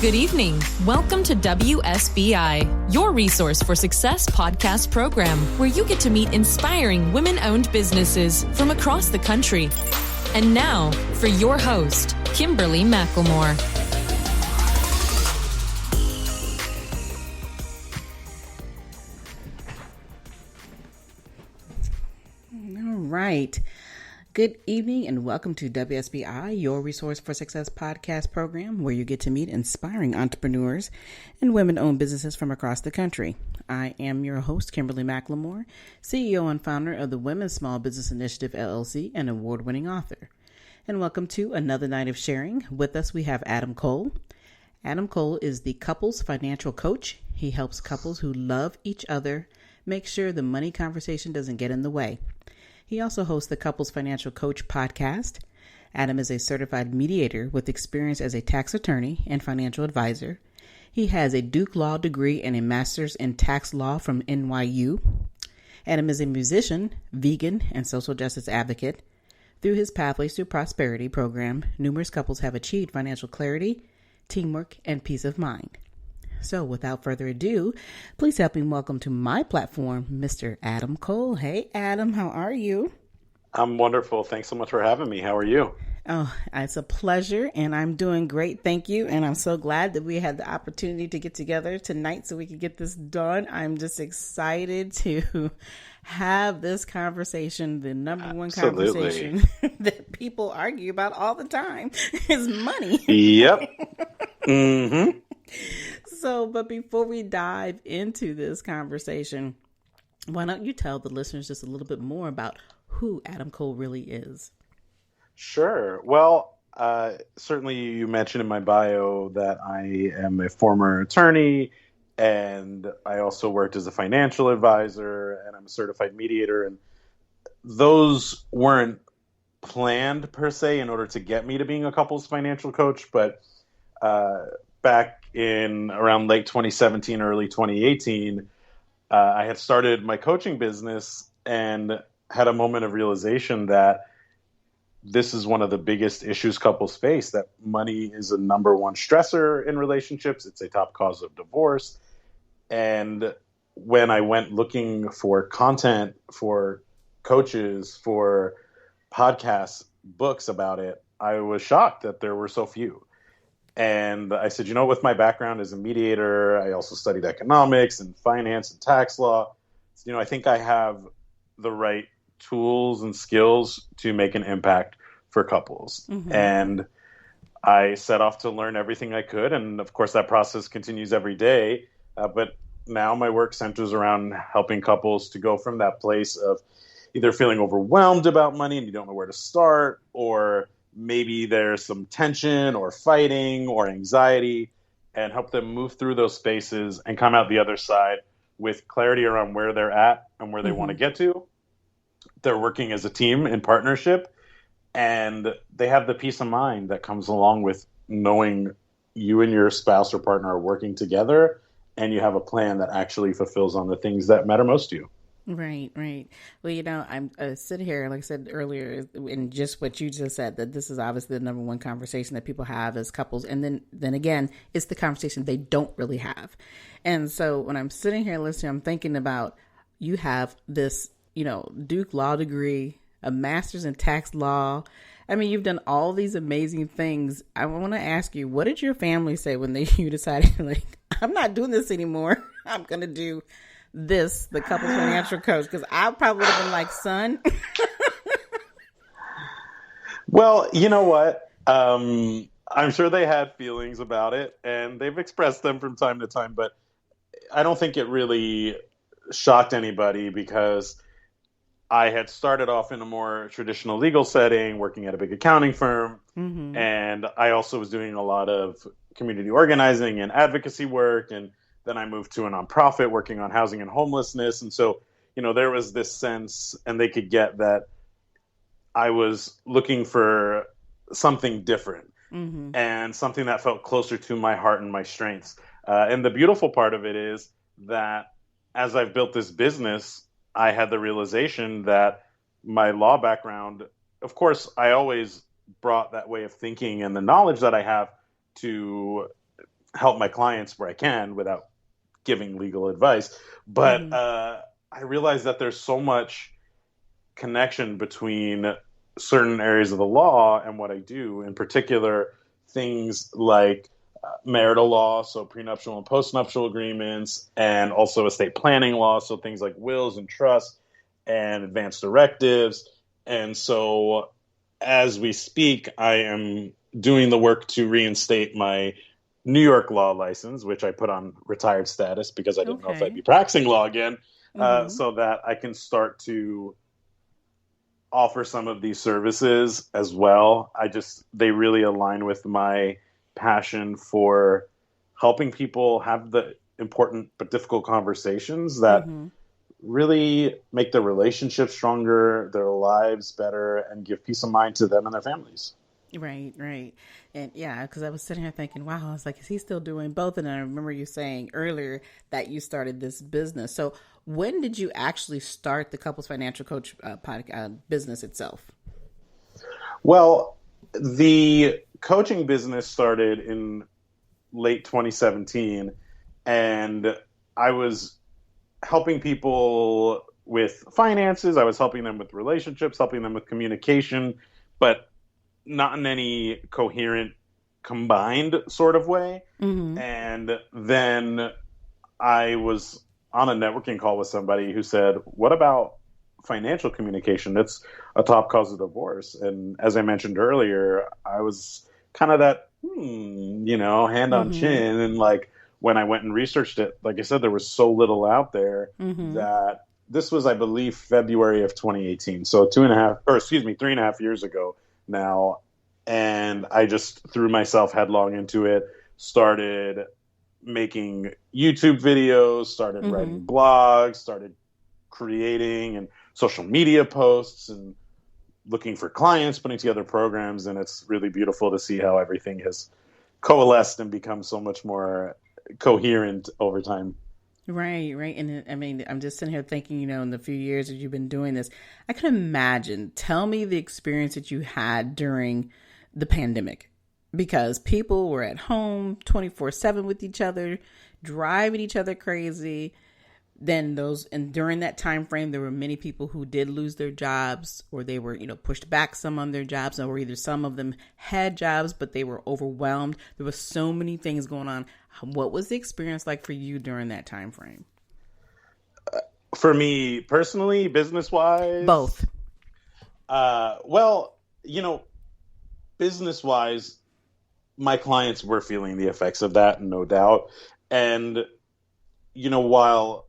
Good evening. Welcome to WSBI, your resource for success podcast program, where you get to meet inspiring women-owned businesses from across the country. And now, for your host, Kimberly McLemore. All right. Good evening and welcome to WSBI, your resource for success podcast program, where you get to meet inspiring entrepreneurs and women-owned businesses from across the country. I am your host, Kimberly McLemore, CEO and founder of the Women's Small Business Initiative, LLC, and award-winning author. And welcome to another night of sharing. With us, we have Adam Cole. Adam Cole is the couples financial coach. He helps couples who love each other make sure the money conversation doesn't get in the way. He also hosts the Couples Financial Coach podcast. Adam is a certified mediator with experience as a tax attorney and financial advisor. He has a Duke Law degree and a master's in tax law from NYU. Adam is a musician, vegan, and social justice advocate. Through his Pathways to Prosperity program, numerous couples have achieved financial clarity, teamwork, and peace of mind. So without further ado, please help me welcome to my platform, Mr. Adam Cole. Hey, Adam, how are you? I'm wonderful. Thanks so much for having me. How are you? Oh, it's a pleasure, and I'm doing great. Thank you. And I'm so glad that we had the opportunity to get together tonight so we could get this done. I'm just excited to have this conversation. The number one conversation that people argue about all the time is money. Yep. Mm-hmm. So, but before we dive into this conversation, why don't you tell the listeners just a little bit more about who Adam Cole really is? Sure. Well, certainly you mentioned in my bio that I am a former attorney, and I also worked as a financial advisor, and I'm a certified mediator. And those weren't planned per se in order to get me to being a couples financial coach, but back in around late 2017, early 2018, I had started my coaching business and had a moment of realization that this is one of the biggest issues couples face, that money is a number one stressor in relationships. It's a top cause of divorce. And when I went looking for content, for coaches, for podcasts, books about it, I was shocked that there were so few. And I said, with my background as a mediator, I also studied economics and finance and tax law. I think I have the right tools and skills to make an impact for couples. Mm-hmm. And I set off to learn everything I could. And of course, that process continues every day. But now my work centers around helping couples to go from that place of either feeling overwhelmed about money and you don't know where to start, or maybe there's some tension or fighting or anxiety, and help them move through those spaces and come out the other side with clarity around where they're at and where they want to get to. They're working as a team in partnership, and they have the peace of mind that comes along with knowing you and your spouse or partner are working together, and you have a plan that actually fulfills on the things that matter most to you. Right. Well, I'm sitting here, like I said earlier, in just what you just said, that this is obviously the number one conversation that people have as couples. And then again, it's the conversation they don't really have. And so when I'm sitting here listening, I'm thinking about, you have this, Duke Law degree, a master's in tax law. I mean, you've done all these amazing things. I want to ask you, what did your family say when you decided, like, I'm not doing this anymore. I'm going to do this, the couples financial coach? Because I probably would have been like, son. Well, you know what? I'm sure they had feelings about it, and they've expressed them from time to time, but I don't think it really shocked anybody, because I had started off in a more traditional legal setting, working at a big accounting firm. Mm-hmm. And I also was doing a lot of community organizing and advocacy work. And then I moved to a nonprofit working on housing and homelessness. And so, there was this sense, and they could get that I was looking for something different, mm-hmm. and something that felt closer to my heart and my strengths. And the beautiful part of it is that as I've built this business, I had the realization that my law background, of course, I always brought that way of thinking and the knowledge that I have to help my clients where I can without giving legal advice. But I realize that there's so much connection between certain areas of the law and what I do, in particular, things like marital law, so prenuptial and postnuptial agreements, and also estate planning law, so things like wills and trusts and advance directives. And so as we speak, I am doing the work to reinstate my New York law license, which I put on retired status because I didn't know if I'd be practicing law again, so that I can start to offer some of these services as well. They really align with my passion for helping people have the important but difficult conversations that really make their relationships stronger, their lives better, and give peace of mind to them and their families. Right. And yeah, because I was sitting here thinking, wow, I was like, is he still doing both? And I remember you saying earlier that you started this business. So when did you actually start the Couples Financial Coach business itself? Well, the coaching business started in late 2017, and I was helping people with finances. I was helping them with relationships, helping them with communication, but not in any coherent, combined sort of way. And then I was on a networking call with somebody who said, what about financial communication? It's a top cause of divorce. And as I mentioned earlier, I was kind of that, hand on chin. And like, when I went and researched it, like I said, there was so little out there that this was, I believe, February of 2018. So 3.5 years ago now. And I just threw myself headlong into it, started making YouTube videos, started writing blogs, started creating and social media posts and looking for clients, putting together programs. And it's really beautiful to see how everything has coalesced and become so much more coherent over time. Right. And I mean, I'm just sitting here thinking, in the few years that you've been doing this, I can imagine, tell me the experience that you had during the pandemic, because people were at home 24/7 with each other, driving each other crazy. And during that time frame, there were many people who did lose their jobs, or they were, pushed back some on their jobs, or either some of them had jobs, but they were overwhelmed. There were so many things going on. What was the experience like for you during that time frame? For me personally, business-wise? Both. Well, business-wise, my clients were feeling the effects of that, no doubt. And, while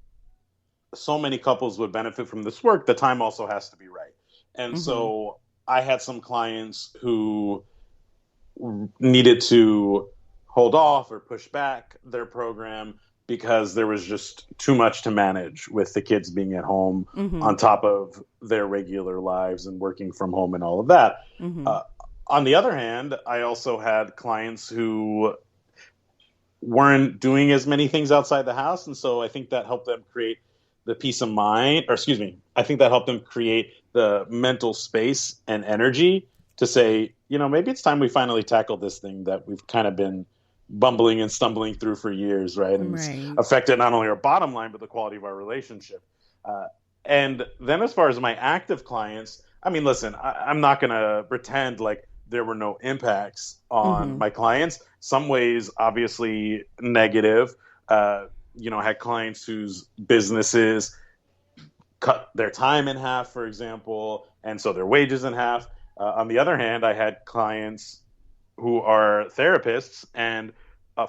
so many couples would benefit from this work, the time also has to be right. And so I had some clients who needed to hold off or push back their program because there was just too much to manage with the kids being at home on top of their regular lives and working from home and all of that. On the other hand, I also had clients who weren't doing as many things outside the house. And so I think that helped them create the peace of mind, I think that helped them create the mental space and energy to say, maybe it's time we finally tackle this thing that we've kind of been bumbling and stumbling through for years, right? And it's affected not only our bottom line, but the quality of our relationship. And then as far as my active clients, I mean, listen, I'm not going to pretend like there were no impacts on my clients. Some ways, obviously negative. I had clients whose businesses cut their time in half, for example, and so their wages in half. On the other hand, I had clients who are therapists, and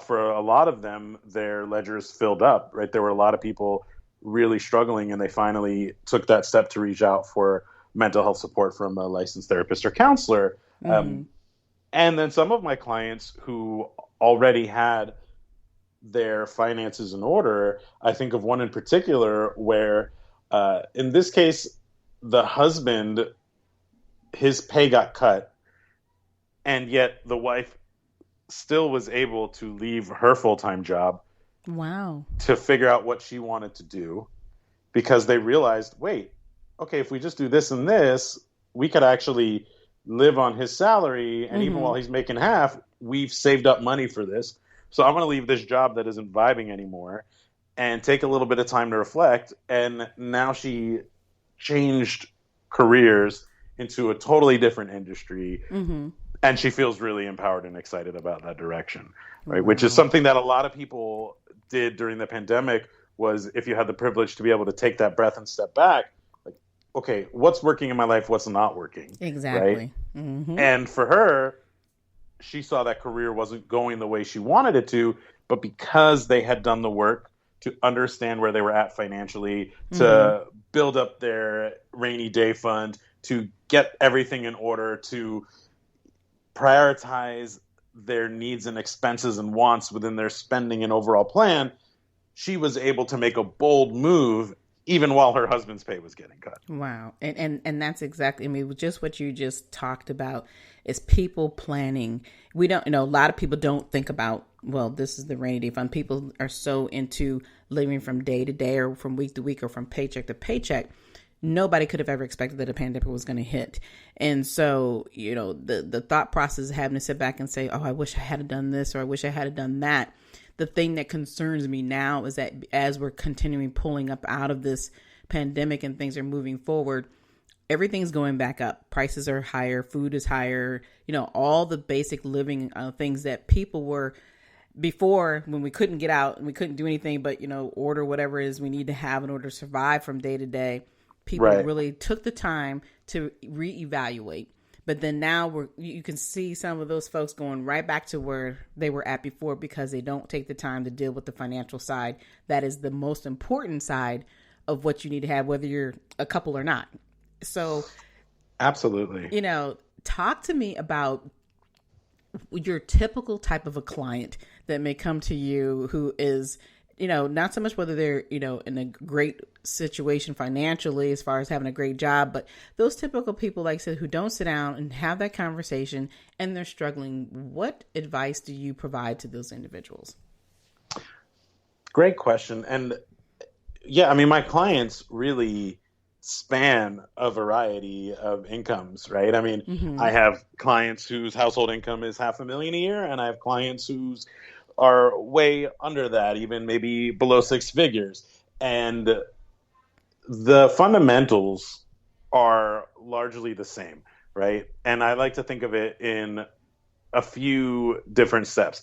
for a lot of them, their ledgers filled up, right? There were a lot of people really struggling, and they finally took that step to reach out for mental health support from a licensed therapist or counselor. And then some of my clients who already had their finances in order, I think of one in particular where, in this case, the husband, his pay got cut, and yet the wife still was able to leave her full-time job. Wow. To figure out what she wanted to do, because they realized, wait, okay, if we just do this and this, we could actually live on his salary. And even while he's making half, we've saved up money for this. So I'm going to leave this job that isn't vibing anymore and take a little bit of time to reflect. And now she changed careers into a totally different industry. Mm-hmm. And she feels really empowered and excited about that direction, right? Wow. Which is something that a lot of people did during the pandemic. Was if you had the privilege to be able to take that breath and step back, like, okay, what's working in my life? What's not working? Exactly. Right? Mm-hmm. And for her, she saw that career wasn't going the way she wanted it to, but because they had done the work to understand where they were at financially, to build up their rainy day fund, to get everything in order, to prioritize their needs and expenses and wants within their spending and overall plan, she was able to make a bold move even while her husband's pay was getting cut. Wow. And that's exactly, I mean, just what you just talked about is people planning. We don't, a lot of people don't think about, well, this is the rainy day fund. People are so into living from day to day or from week to week or from paycheck to paycheck. Nobody could have ever expected that a pandemic was going to hit. And so, the thought process of having to sit back and say, oh, I wish I had done this or I wish I had done that. The thing that concerns me now is that as we're continuing pulling up out of this pandemic and things are moving forward, everything's going back up. Prices are higher, food is higher, all the basic living things that people were before when we couldn't get out and we couldn't do anything but, order whatever it is we need to have in order to survive from day to day. People really took the time to reevaluate. But then now you can see some of those folks going right back to where they were at before because they don't take the time to deal with the financial side. That is the most important side of what you need to have, whether you're a couple or not. So, absolutely. Talk to me about your typical type of a client that may come to you who is, not so much whether they're, in a great situation financially as far as having a great job, but those typical people, like I said, who don't sit down and have that conversation and they're struggling. What advice do you provide to those individuals? Great question. And yeah, I mean, my clients really span a variety of incomes, right? I mean, I have clients whose household income is $500,000 a year, and I have clients whose are way under that, even maybe below six figures. And the fundamentals are largely the same, right? And I like to think of it in a few different steps.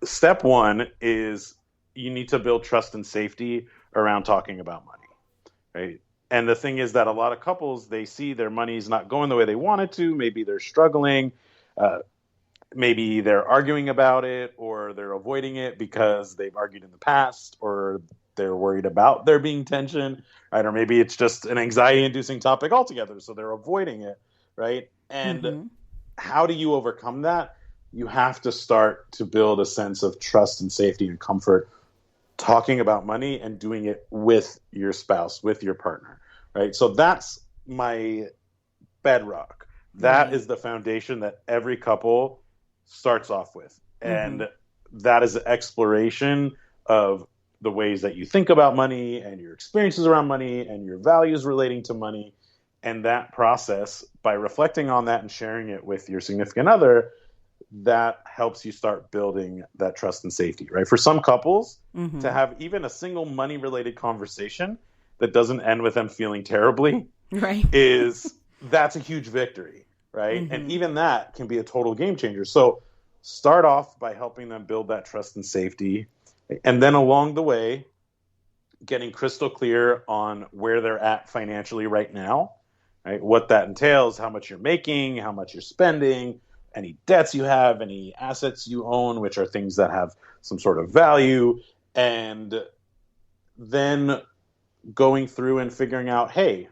Step one is you need to build trust and safety around talking about money, right? And the thing is that a lot of couples, they see their money's not going the way they want it to. Maybe they're struggling. Maybe they're arguing about it, or they're avoiding it because they've argued in the past, or they're worried about there being tension, right? Or maybe it's just an anxiety-inducing topic altogether, so they're avoiding it, right? And how do you overcome that? You have to start to build a sense of trust and safety and comfort talking about money and doing it with your spouse, with your partner, right? So that's my bedrock. That is the foundation that every couple starts off with. And that is the exploration of the ways that you think about money and your experiences around money and your values relating to money. And that process, by reflecting on that and sharing it with your significant other, that helps you start building that trust and safety, right? For some couples, to have even a single money related conversation that doesn't end with them feeling terribly, right, that's a huge victory, right? And even that can be a total game changer. So start off by helping them build that trust and safety. And then along the way, getting crystal clear on where they're at financially right now, right? What that entails, how much you're making, how much you're spending, any debts you have, any assets you own, which are things that have some sort of value. And then going through and figuring out, hey,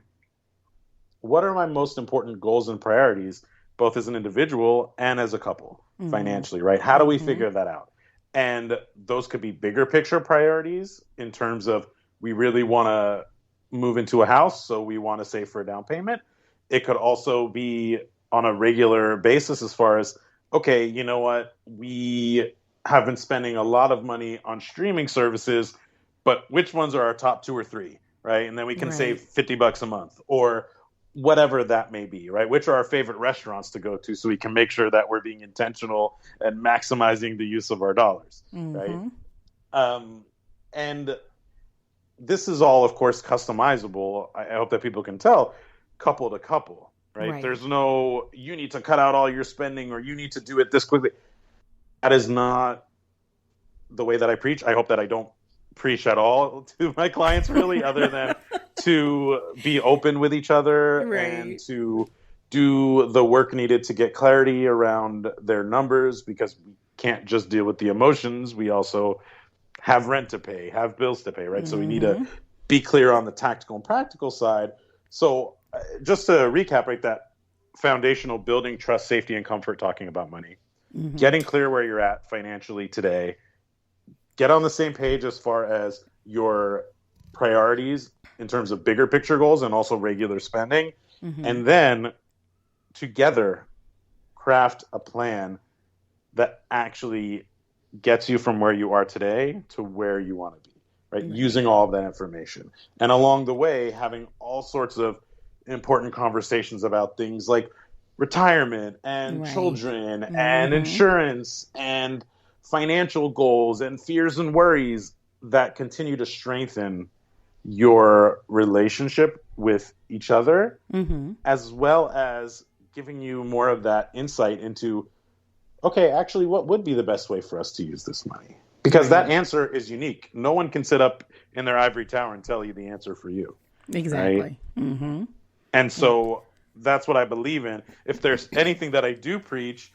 what are my most important goals and priorities, both as an individual and as a couple financially, right? How do we figure that out? And those could be bigger picture priorities in terms of we really want to move into a house, so we want to save for a down payment. It could also be on a regular basis as far as, okay, you know what? We have been spending a lot of money on streaming services, but which ones are our top two or three, right? And then we can save $50 a month. Or whatever that may be, right? Which are our favorite restaurants to go to, so we can make sure that we're being intentional and maximizing the use of our dollars, right? And this is all, of course, customizable. I hope that people can tell, couple to couple, right? There's no, you need to cut out all your spending or you need to do it this quickly. That is not the way that I preach. I hope that I don't preach at all to my clients, really, other than to be open with each other and to do the work needed to get clarity around their numbers, because we can't just deal with the emotions. We also have rent to pay, have bills to pay, right? So we need to be clear on the tactical and practical side. So just to recap, right, that foundational building trust, safety, and comfort, talking about money, getting clear where you're at financially today, get on the same page as far as your priorities in terms of bigger picture goals and also regular spending. And then together craft a plan that actually gets you from where you are today to where you want to be, right? Using all of that information. And along the way, having all sorts of important conversations about things like retirement and children and insurance and financial goals and fears and worries that continue to strengthen your relationship with each other, as well as giving you more of that insight into, okay, actually, what would be the best way for us to use this money? Because that answer is unique. No one can sit up in their ivory tower and tell you the answer for you. Exactly. Right? And so that's what I believe in. If there's anything that I do preach,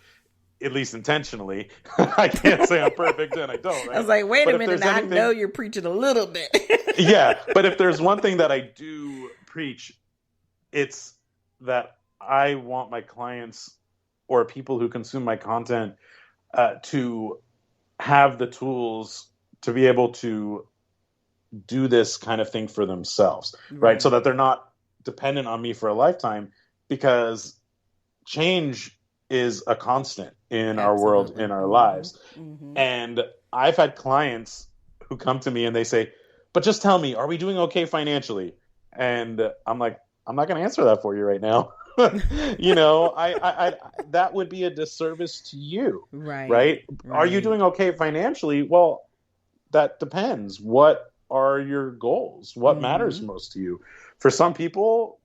at least intentionally, I can't say I'm perfect and I don't. Right? I was like, wait a minute, I know you're preaching a little bit. Yeah, but if there's one thing that I do preach, it's that I want my clients or people who consume my content to have the tools to be able to do this kind of thing for themselves, right? So that they're not dependent on me for a lifetime, because change is a constant in our world, in our lives. And I've had clients who come to me and they say, but just tell me, are we doing okay financially? And I'm like, I'm not going to answer that for you right now. You know, I that would be a disservice to you, right? Are you doing okay financially? Well, that depends. What are your goals? What matters most to you? For some people,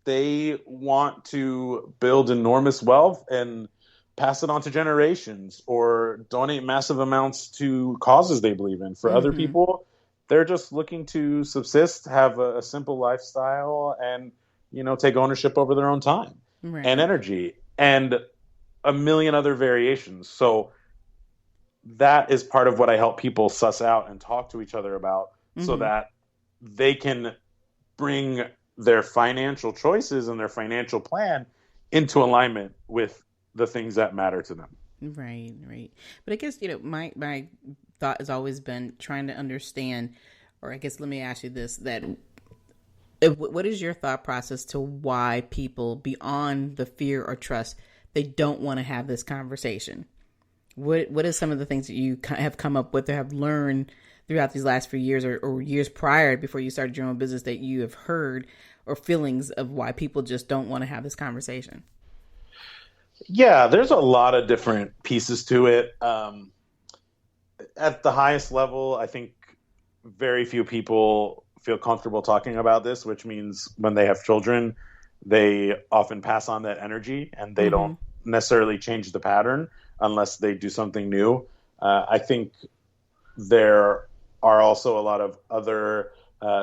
they want to build enormous wealth and pass it on to generations, or donate massive amounts to causes they believe in. For other people, they're just looking to subsist, have a simple lifestyle, and, you know, take ownership over their own time and energy, and a million other variations. So that is part of what I help people suss out and talk to each other about, so that they can bring their financial choices and their financial plan into alignment with the things that matter to them. Right. But I guess, you know, my thought has always been trying to understand, or I guess let me ask you this, that what is your thought process to why people, beyond the fear or trust, they don't want to have this conversation? What is some of the things that you have come up with or have learned throughout these last few years, or years prior, before you started your own business, that you have heard, or feelings of why people just don't want to have this conversation? Yeah, there's a lot of different pieces to it. At the highest level, I think very few people feel comfortable talking about this, which means when they have children, they often pass on that energy and they don't necessarily change the pattern unless they do something new. I think there are also a lot of other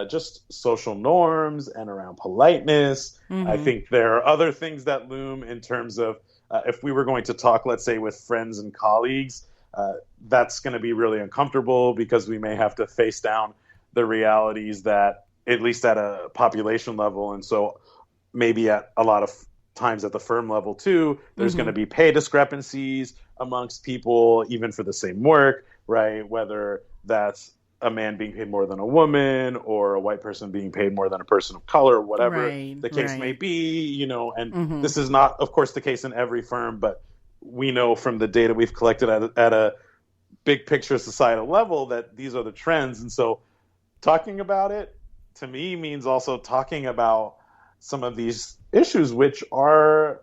just social norms and around politeness. I think there are other things that loom in terms of if we were going to talk, let's say, with friends and colleagues, that's going to be really uncomfortable because we may have to face down the realities that, at least at a population level, and so maybe at a lot of times at the firm level too, there's going to be pay discrepancies amongst people, even for the same work, right? Whether that's a man being paid more than a woman, or a white person being paid more than a person of color, whatever the case may be, you know, and this is not, of course, the case in every firm, but we know from the data we've collected at a big picture societal level that these are the trends. And so talking about it, to me, means also talking about some of these issues which are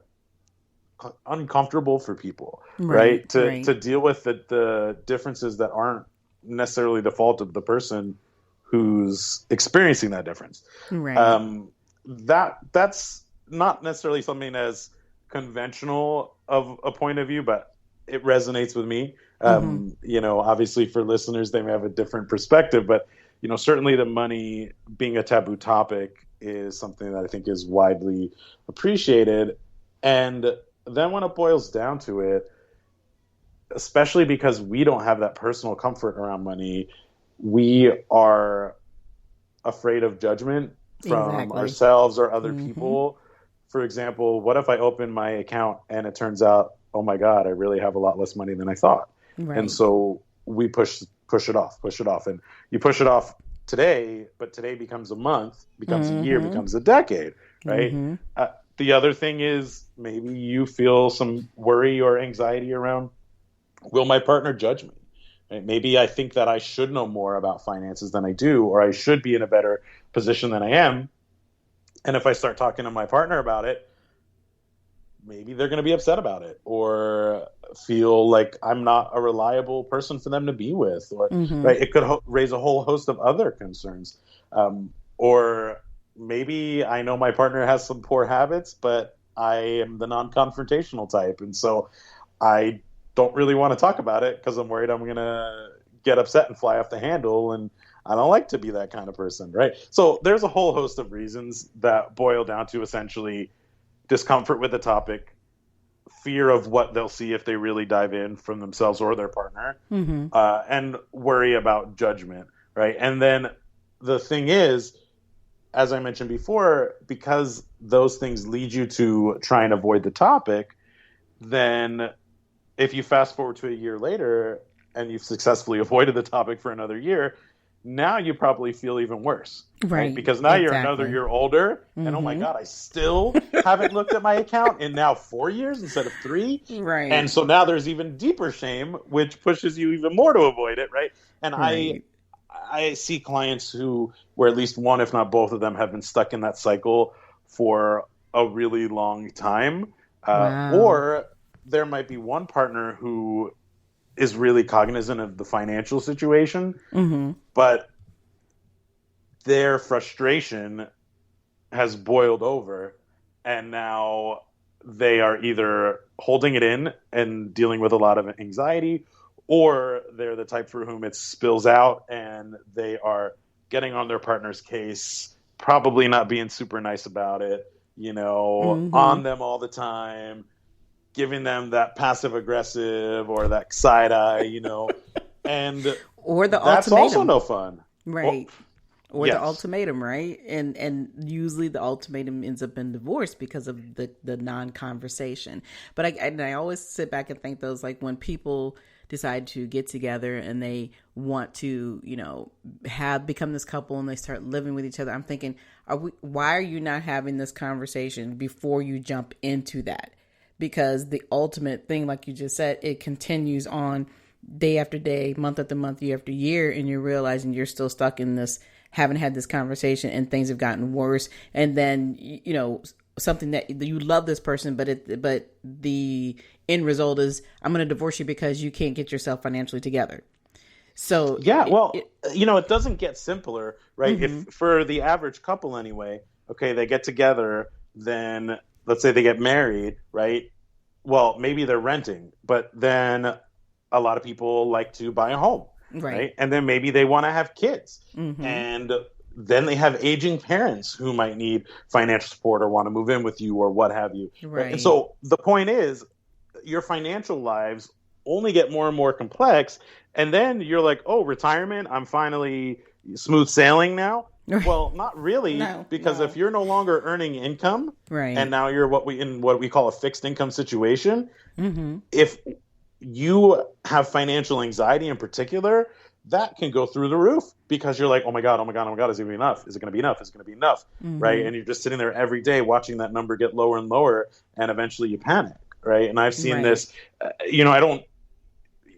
uncomfortable for people, right? To deal with the differences that aren't necessarily the fault of the person who's experiencing that difference. Right. That's not necessarily something as conventional of a point of view, but it resonates with me. Obviously for listeners, they may have a different perspective, but certainly the money being a taboo topic is something that I think is widely appreciated. And then when it boils down to it, especially because we don't have that personal comfort around money, we are afraid of judgment from ourselves or other people. For example, what if I open my account and it turns out, oh my God, I really have a lot less money than I thought. Right. And so we push it off. And you push it off today, but today becomes a month, becomes a year, becomes a decade, right? The other thing is maybe you feel some worry or anxiety around, will my partner judge me? Right? Maybe I think that I should know more about finances than I do, or I should be in a better position than I am. And if I start talking to my partner about it, maybe they're going to be upset about it or feel like I'm not a reliable person for them to be with, or right? It could raise a whole host of other concerns. Or maybe I know my partner has some poor habits, but I am the non-confrontational type. And so I don't really want to talk about it because I'm worried I'm going to get upset and fly off the handle. And I don't like to be that kind of person, right? So there's a whole host of reasons that boil down to essentially discomfort with the topic, fear of what they'll see if they really dive in from themselves or their partner, and worry about judgment, right? And then the thing is, as I mentioned before, because those things lead you to try and avoid the topic, then if you fast forward to a year later and you've successfully avoided the topic for another year, now you probably feel even worse. Right? Because now you're another year older and oh my God, I still haven't looked at my account in now 4 years instead of 3. Right. And so now there's even deeper shame, which pushes you even more to avoid it. Right. And I see clients where at least one, if not both of them, have been stuck in that cycle for a really long time. Or there might be one partner who is really cognizant of the financial situation, but their frustration has boiled over and now they are either holding it in and dealing with a lot of anxiety, or they're the type for whom it spills out and they are getting on their partner's case, probably not being super nice about it, on them all the time, giving them that passive aggressive or that side eye, and or the that's ultimatum. Also no fun. Right. Or the ultimatum, right? And usually the ultimatum ends up in divorce because of the non-conversation. But I always sit back and think those, like when people decide to get together and they want to, become this couple and they start living with each other, I'm thinking, why are you not having this conversation before you jump into that? Because the ultimate thing, like you just said, it continues on day after day, month after month, year after year, and you're realizing you're still stuck in this, haven't had this conversation, and things have gotten worse. And then, something that you love this person, but the end result is, I'm going to divorce you because you can't get yourself financially together. So it doesn't get simpler, right? If for the average couple anyway, okay, they get together, then let's say they get married, right? Well, maybe they're renting, but then a lot of people like to buy a home, right? And then maybe they want to have kids. And then they have aging parents who might need financial support or want to move in with you or what have you. Right. And so the point is, your financial lives only get more and more complex. And then you're like, oh, retirement, I'm finally smooth sailing now. Well, not really, because if you're no longer earning income, and now you're what we call a fixed income situation, if you have financial anxiety in particular, that can go through the roof because you're like, oh my God, is it going to be enough? Is it going to be enough? Is it going to be enough? Right? And you're just sitting there every day watching that number get lower and lower, and eventually you panic, right? And I've seen this, I don't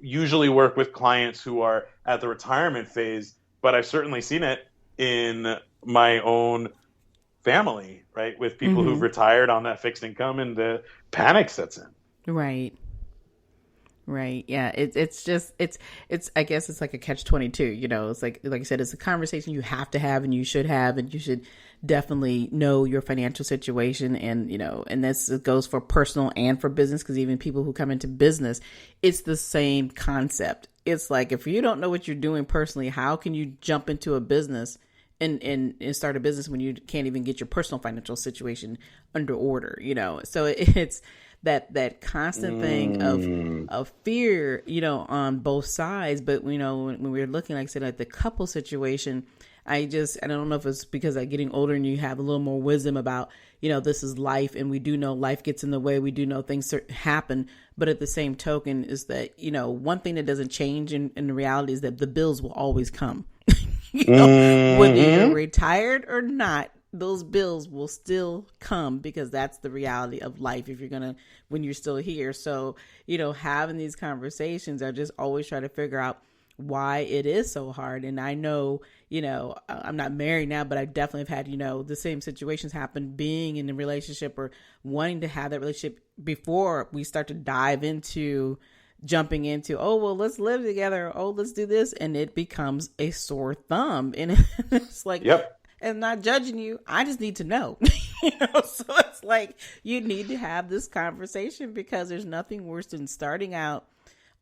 usually work with clients who are at the retirement phase, but I've certainly seen it in my own family, right? With people who've retired on that fixed income, and the panic sets in. Right. Right. Yeah. It's just, I guess it's like a catch-22, you know, it's like I said, it's a conversation you have to have and you should have, and you should definitely know your financial situation. And, you know, and this goes for personal and for business, because even people who come into business, it's the same concept. It's like, if you don't know what you're doing personally, how can you jump into a business and start a business when you can't even get your personal financial situation under order, you know? So it's that constant thing of fear, you know, on both sides. But, you know, when we're looking, like I said, at the couple situation, I don't know if it's because I'm getting older and you have a little more wisdom about, you know, this is life, and we do know life gets in the way. We do know things happen. But at the same token is that, you know, one thing that doesn't change in the reality is that the bills will always come. You know, whether you're retired or not, those bills will still come, because that's the reality of life when you're still here. So, you know, having these conversations, I just always try to figure out why it is so hard. And I know, you know, I'm not married now, but I definitely have had, you know, the same situations happen being in a relationship or wanting to have that relationship before we start to dive into jumping into, oh, well, let's live together. Oh, let's do this. And it becomes a sore thumb. And it's like, Yep. I'm not judging you. I just need to know. You know, so it's like, you need to have this conversation, because there's nothing worse than starting out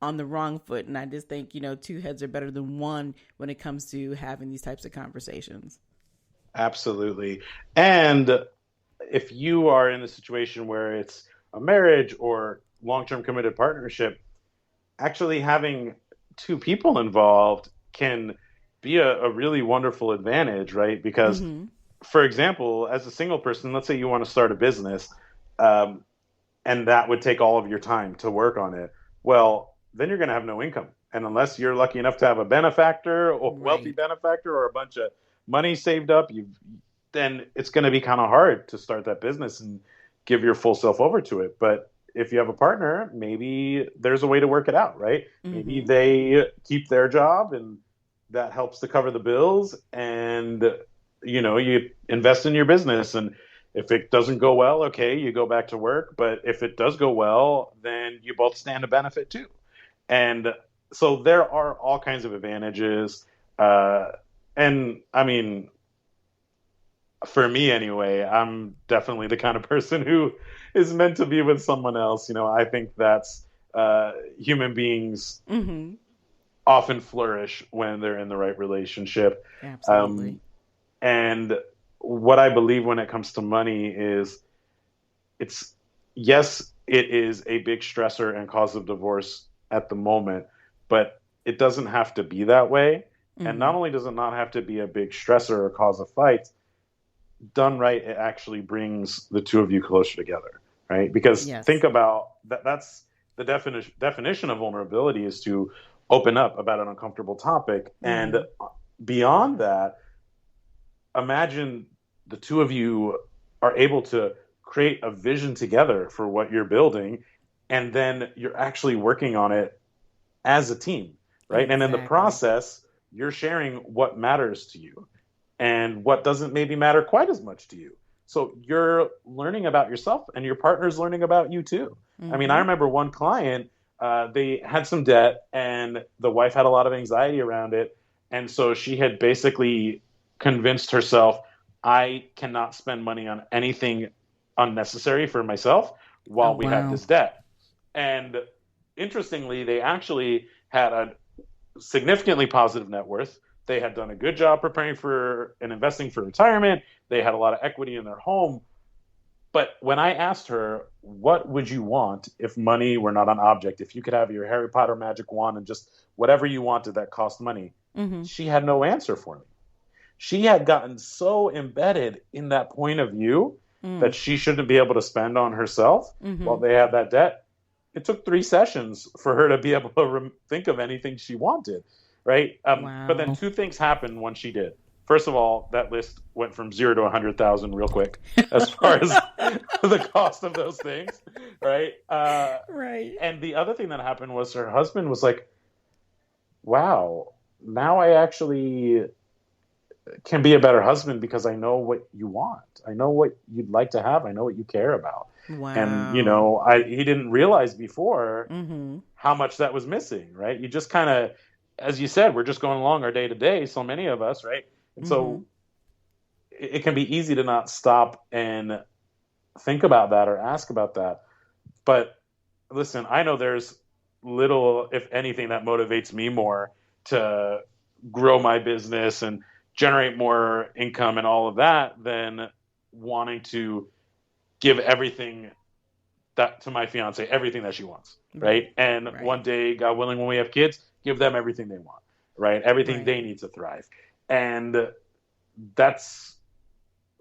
on the wrong foot. And I just think, you know, two heads are better than one when it comes to having these types of conversations. Absolutely. And if you are in a situation where it's a marriage or long-term committed partnership, actually having two people involved can be a really wonderful advantage, right? Because, for example, as a single person, let's say you want to start a business, and that would take all of your time to work on it. Well, then you're going to have no income. And unless you're lucky enough to have a benefactor or wealthy benefactor or a bunch of money saved up, then it's going to be kind of hard to start that business and give your full self over to it. But if you have a partner, maybe there's a way to work it out, right? Maybe they keep their job and that helps to cover the bills, and, you know, you invest in your business. And if it doesn't go well, okay, you go back to work. But if it does go well, then you both stand to benefit too. And so there are all kinds of advantages. And I mean, for me anyway, I'm definitely the kind of person who is meant to be with someone else. You know, I think that's human beings often flourish when they're in the right relationship. Absolutely. And what I believe when it comes to money is yes, it is a big stressor and cause of divorce at the moment, but it doesn't have to be that way. And not only does it not have to be a big stressor or cause of fights, done right, it actually brings the two of you closer together, right? Because think about that's the definition of vulnerability, is to open up about an uncomfortable topic. And beyond that, imagine the two of you are able to create a vision together for what you're building, and then you're actually working on it as a team, right? And in the process, you're sharing what matters to you and what doesn't maybe matter quite as much to you. So you're learning about yourself, and your partner's learning about you too. I mean, I remember one client, they had some debt, and the wife had a lot of anxiety around it. And so she had basically convinced herself, I cannot spend money on anything unnecessary for myself while we have this debt. And interestingly, they actually had a significantly positive net worth. They had done a good job preparing for and investing for retirement. They had a lot of equity in their home. But when I asked her, what would you want if money were not an object? If you could have your Harry Potter magic wand and just whatever you wanted that cost money, she had no answer for me. She had gotten so embedded in that point of view that she shouldn't be able to spend on herself while they had that debt. It took 3 sessions for her to be able to think of anything she wanted, right? But then 2 things happened when she did. First of all, that list went from 0 to 100,000 real quick as far as the cost of those things, right? Right. And the other thing that happened was her husband was like, wow, now I actually can be a better husband because I know what you want. I know what you'd like to have. I know what you care about. Wow. And, he didn't realize before how much that was missing, right? You just kind of, as you said, we're just going along our day to day. So many of us, right? And so it can be easy to not stop and think about that or ask about that. But listen, I know there's little, if anything, that motivates me more to grow my business and generate more income and all of that than wanting to give everything that to my fiance, everything that she wants, right? And one day, God willing, when we have kids, give them everything they want, right? Everything they need to thrive. And that's,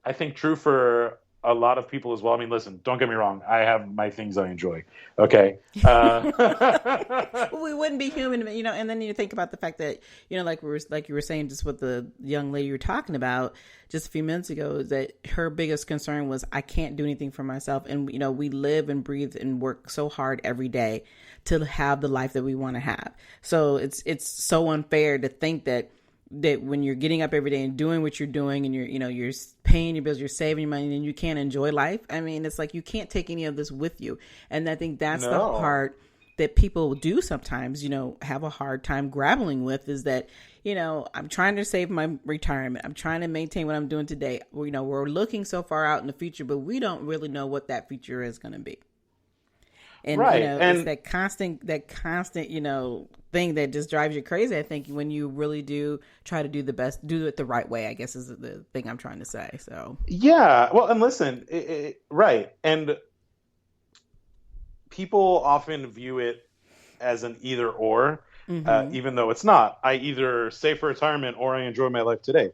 I think, true for a lot of people as well. I mean, listen, don't get me wrong. I have my things I enjoy. Okay. We wouldn't be human, and then you think about the fact that, like you were saying, just with the young lady you were talking about just a few minutes ago, is that her biggest concern was, I can't do anything for myself. And, we live and breathe and work so hard every day to have the life that we want to have. So it's so unfair to think that when you're getting up every day and doing what you're doing and you're paying your bills, you're saving your money, and you can't enjoy life. I mean, it's like you can't take any of this with you. And I think that's the part that people do sometimes, have a hard time grappling with, is that, I'm trying to save my retirement. I'm trying to maintain what I'm doing today. We're looking so far out in the future, but we don't really know what that future is going to be. And, and it's that constant, thing that just drives you crazy. I think when you really do try to do the best, do it the right way, I guess is the thing I'm trying to say. So, yeah. Well, and listen, right. And people often view it as an either or, even though it's not. I either save for retirement or I enjoy my life today.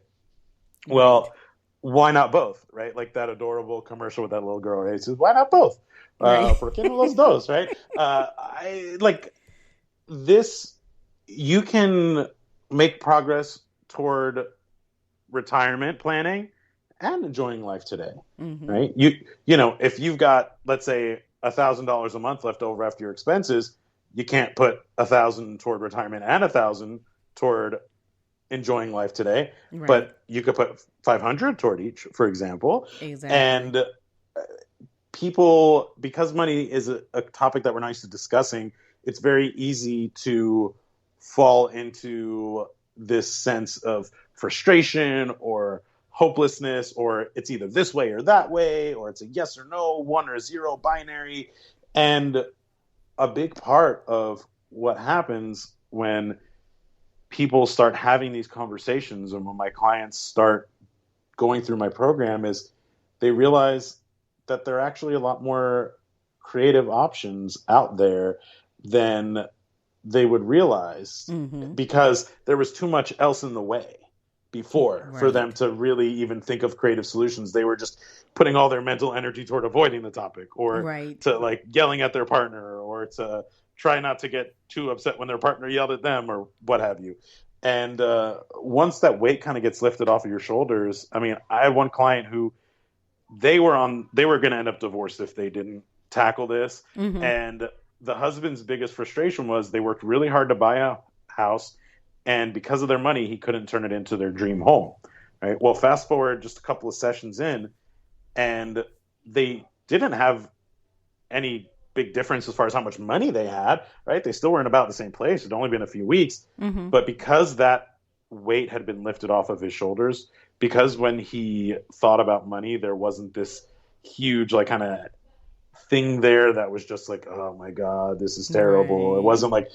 Well, why not both, right? Like that adorable commercial with that little girl, right? It says, why not both? ¿Por qué no los dos, right? I like this. You can make progress toward retirement planning and enjoying life today, right? If you've got, let's say, $1,000 a month left over after your expenses, you can't put 1,000 toward retirement and 1,000 toward enjoying life today, but you could put 500 toward each, for example. Exactly. And people, because money is a topic that we're not used to discussing, it's very easy to fall into this sense of frustration or hopelessness, or it's either this way or that way, or it's a yes or no, 1 or 0 binary. And a big part of what happens when people start having these conversations, and when my clients start going through my program, is they realize that there are actually a lot more creative options out there than they would realize, because there was too much else in the way before for them to really even think of creative solutions. They were just putting all their mental energy toward avoiding the topic, or to like yelling at their partner, or to try not to get too upset when their partner yelled at them, or what have you. And once that weight kind of gets lifted off of your shoulders, I mean, I had one client who they were going to end up divorced if they didn't tackle this. And the husband's biggest frustration was they worked really hard to buy a house, and because of their money, he couldn't turn it into their dream home. Right. Well, fast forward just a couple of sessions in, and they didn't have any big difference as far as how much money they had. Right. They still were in about the same place. It'd only been a few weeks, but because that weight had been lifted off of his shoulders, because when he thought about money, there wasn't this huge like kind of thing there that was just like, oh my God, this is terrible. It wasn't like,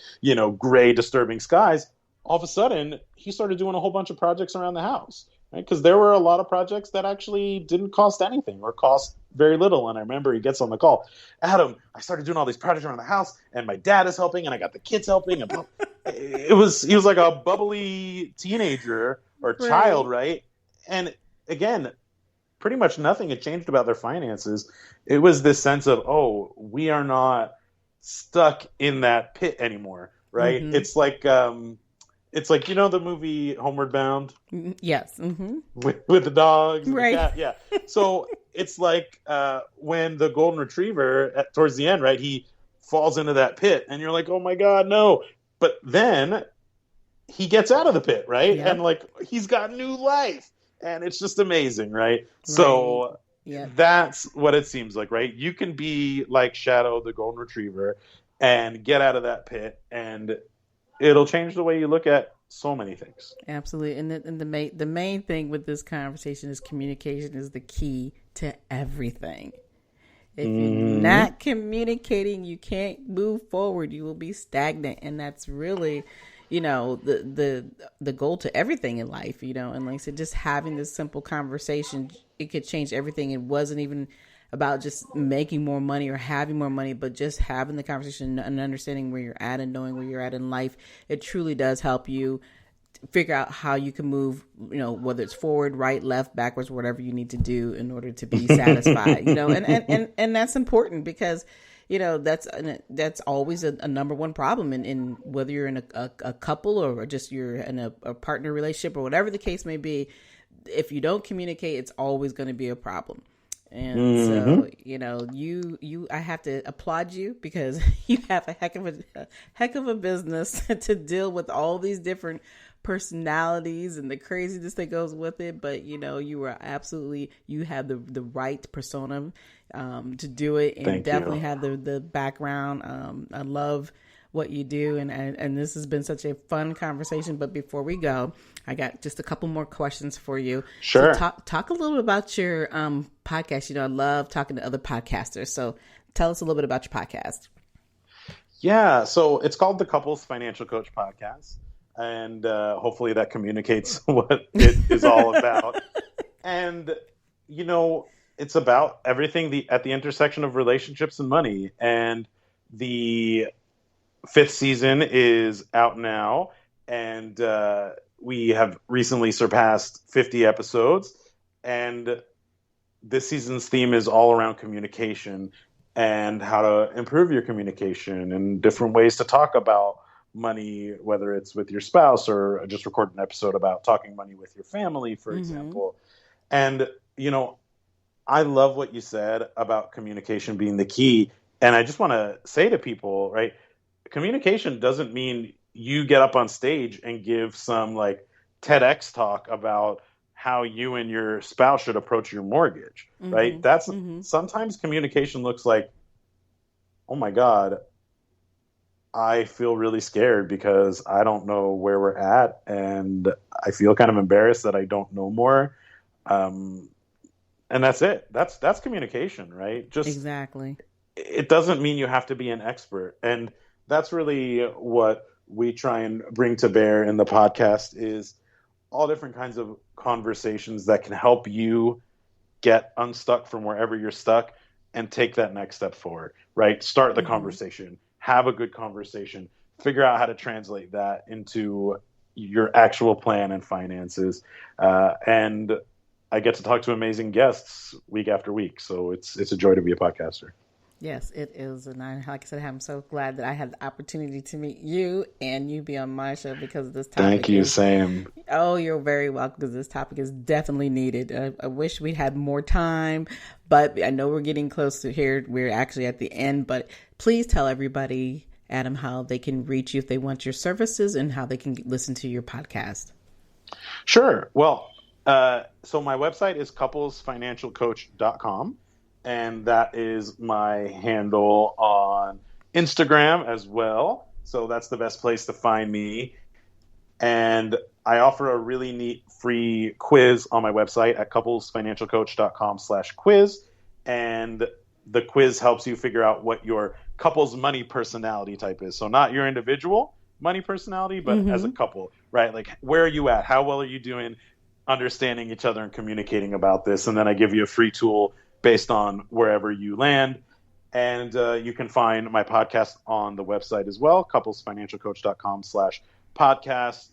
gray, disturbing skies. All of a sudden, he started doing a whole bunch of projects around the house, right? Because there were a lot of projects that actually didn't cost anything or cost very little. And I remember he gets on the call, Adam, I started doing all these projects around the house, and my dad is helping, and I got the kids helping. And he was like a bubbly teenager or child, right? And again, pretty much nothing had changed about their finances. It was this sense of, oh, we are not stuck in that pit anymore, right? It's like the movie Homeward Bound. Yes. With the dogs, and the cat. Yeah. So it's like when the golden retriever towards the end, right? He falls into that pit, and you're like, oh my God, no! But then he gets out of the pit, right? Yep. And like he's got new life, and it's just amazing, right? Right. So Yep. that's what it seems like, right? You can be like Shadow the golden retriever and get out of that pit, and it'll change the way you look at so many things. Absolutely. And the main thing with this conversation is communication is the key to everything. If you're not communicating, you can't move forward. You will be stagnant. And that's really, the goal to everything in life, and like I said, just having this simple conversation, it could change everything. It wasn't even about just making more money or having more money, but just having the conversation and understanding where you're at and knowing where you're at in life. It truly does help you figure out how you can move, whether it's forward, right, left, backwards, whatever you need to do in order to be satisfied, and that's important because, that's always a number one problem in whether you're in a couple or just you're in a partner relationship or whatever the case may be. If you don't communicate, it's always going to be a problem. And so, I have to applaud you because you have a heck of a business to deal with all these different personalities and the craziness that goes with it. But, you have the right persona to do it, and definitely have the background. I love what you do, and this has been such a fun conversation. But before we go, I got just a couple more questions for you. Sure. So talk a little bit about your podcast. I love talking to other podcasters. So tell us a little bit about your podcast. Yeah, so it's called the Couples Financial Coach Podcast, and hopefully that communicates what it is all about. And it's about everything at the intersection of relationships and money. And the 5th season is out now, and we have recently surpassed 50 episodes. And this season's theme is all around communication and how to improve your communication and different ways to talk about money, whether it's with your spouse or I just recorded an episode about talking money with your family, for example. And, I love what you said about communication being the key. And I just want to say to people, right, communication doesn't mean you get up on stage and give some like TEDx talk about how you and your spouse should approach your mortgage, right? That's sometimes communication looks like, oh my God, I feel really scared because I don't know where we're at, and I feel kind of embarrassed that I don't know more. And that's it. That's communication, right? Just exactly. It doesn't mean you have to be an expert. And that's really what we try and bring to bear in the podcast is all different kinds of conversations that can help you get unstuck from wherever you're stuck and take that next step forward, right? Start the conversation, have a good conversation, figure out how to translate that into your actual plan and finances. And I get to talk to amazing guests week after week. So it's a joy to be a podcaster. Yes, it is. And like I said, I'm so glad that I had the opportunity to meet you and you be on my show because of this topic. Thank you, Sam. Oh, you're very welcome because this topic is definitely needed. I wish we had more time, but I know we're getting close to here. We're actually at the end, but please tell everybody, Adam, how they can reach you if they want your services and how they can listen to your podcast. Sure. Well, so my website is couplesfinancialcoach.com. And that is my handle on Instagram as well. So that's the best place to find me. And I offer a really neat free quiz on my website at couplesfinancialcoach.com/quiz. And the quiz helps you figure out what your couple's money personality type is. So not your individual money personality, but as a couple, right? Like, where are you at? How well are you doing understanding each other and communicating about this? And then I give you a free tool based on wherever you land. And you can find my podcast on the website as well, couplesfinancialcoach.com/podcast.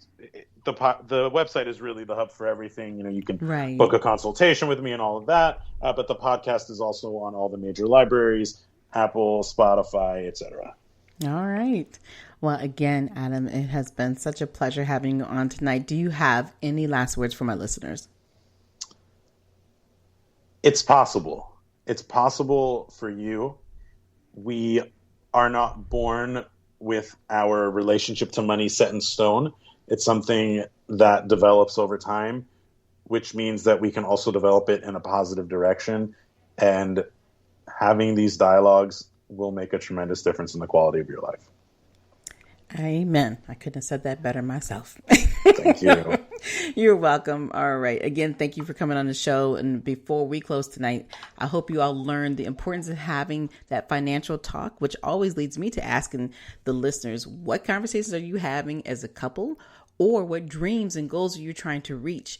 The website is really the hub for everything. You can book a consultation with me and all of that. But the podcast is also on all the major libraries, Apple, Spotify, etc. All right. Well, again, Adam, it has been such a pleasure having you on tonight. Do you have any last words for my listeners? It's possible. It's possible for you. We are not born with our relationship to money set in stone. It's something that develops over time, which means that we can also develop it in a positive direction. And having these dialogues will make a tremendous difference in the quality of your life. Amen. I couldn't have said that better myself. Thank you. You're welcome. All right. Again, thank you for coming on the show. And before we close tonight, I hope you all learned the importance of having that financial talk, which always leads me to asking the listeners, what conversations are you having as a couple, or what dreams and goals are you trying to reach?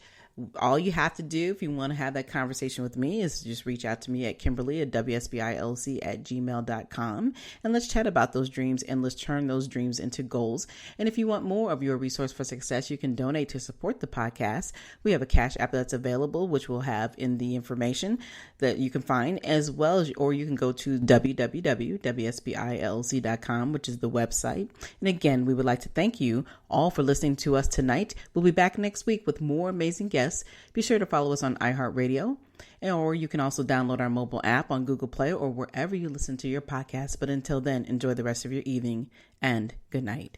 All you have to do if you want to have that conversation with me is just reach out to me at Kimberly at WSBILC@gmail.com, and let's chat about those dreams and let's turn those dreams into goals. And if you want more of your resource for success, you can donate to support the podcast. We have a Cash App that's available, which we'll have in the information that you can find, as well as, or you can go to www.WSBILC.com, which is the website. And again, we would like to thank you all for listening to us tonight. We'll be back next week with more amazing guests. Be sure to follow us on iHeartRadio, or you can also download our mobile app on Google Play or wherever you listen to your podcasts. But until then, enjoy the rest of your evening and good night.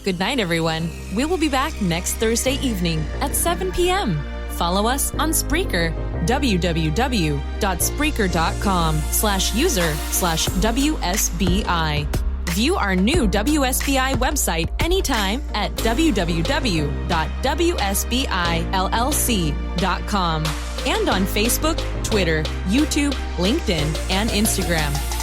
Good night, everyone. We will be back next Thursday evening at 7 p.m. Follow us on Spreaker, www.spreaker.com/user/WSBI. View our new WSBI website anytime at www.wsbillc.com and on Facebook, Twitter, YouTube, LinkedIn, and Instagram.